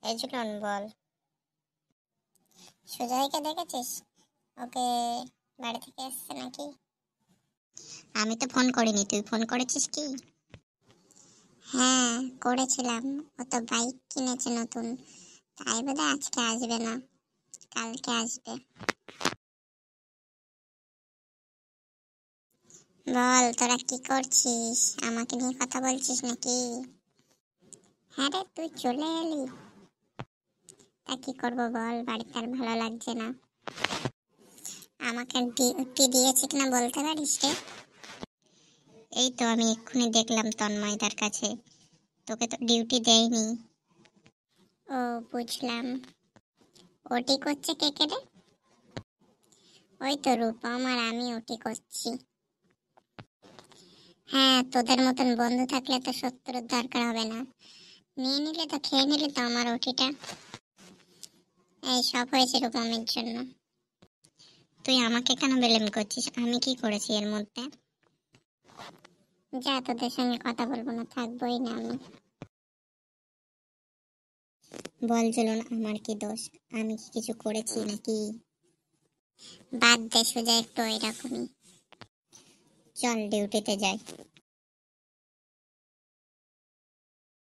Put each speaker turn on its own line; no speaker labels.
এই ঝুলন বল, সুজয়কে দেখেছিস? ওকে বাড়ি থেকে এসছে নাকি? আমি তো ফোন করিনি, তুই ফোন করেছিস কি? হ্যাঁ করেছিলাম, ও তো বাইক কিনেছে নতুন, তাই বোধহয় আজকে আসবে না, কালকে আসবে। বল তোরা কি করছিস? আমাকে নিয়ে কথা বলছিস নাকি? হ্যাঁ রে, তুই চলে এলি, তা কি করবো বল, বাড়িতে আর ভালো লাগছে না। আমাকে ডিউটি দিয়েছে কিনা বলতে পারিস রে? এই তো আমি এক্ষুনি দেখলাম তন্ময়দার কাছে, তোকে তো ডিউটি দেয়নি। ও বুঝলাম। ওটি করছে কে কে রে? ওই তো রূপম আর আমি ওটি করছি। হ্যাঁ, তোদের মতন বন্ধু থাকলে তো শত্রুর দরকার হবে না, নিয়ে নিলে তো খেয়ে নিলে তো আমার ওটিটা। এই সব হয়েছে রূপমের জন্য। তুই আমাকে কেন ব্লেম করছিস? আমি কি করেছি এর মধ্যে? যা, তোদের সঙ্গে কথা বলবো না, থাকবোই না আমি। বল চলুন, আমার কি দোষ? আমি কি কিছু করেছি নাকি? বাদ দে সুজা, একটু ওইরকমই। চল ডিউটিতে যাই।